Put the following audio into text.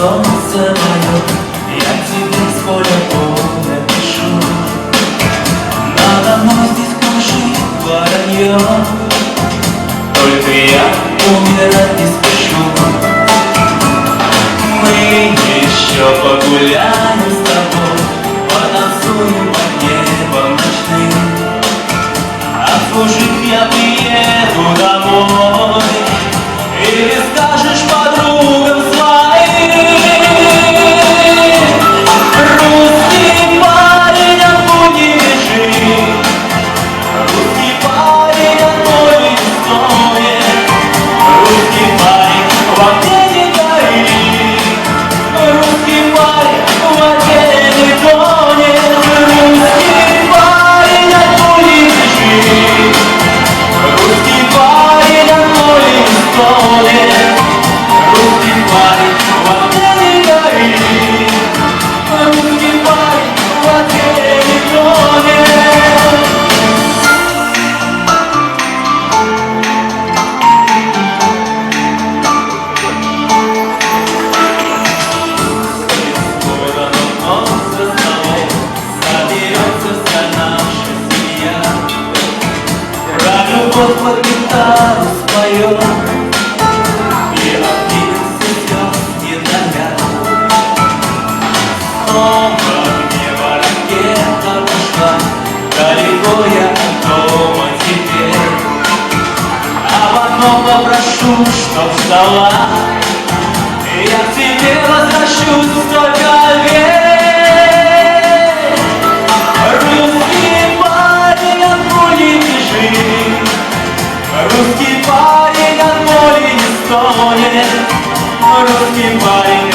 солнце мое, я тебе с поля боя пишу. Надо мной здесь кружит воронье, только я умирать не спешу. Мы еще погуляем с тобой, потанцуем под небом ночным. Отслужив, я приеду домой, или скажешь подругам своим: русский парень, отпугни бежи, русский парень, отмой история, русский парень в огне не гори, русский парень в воде не тонет, русский парень, отпугни бежи, русский парень, отмой история, русский парень в воде не гори, русский парень в воде не тонет. Скоро давно за столом соберется вся наша семья, про любовь под гитару споем, и обнимется слез не дня. Снова мне ракета ушла, далеко я от дома теперь. Об одном попрошу, чтоб ждала, и я к тебе возвращусь, только верь. Русский парень, от боли бежи, русский парень от боли не стонет, русский парень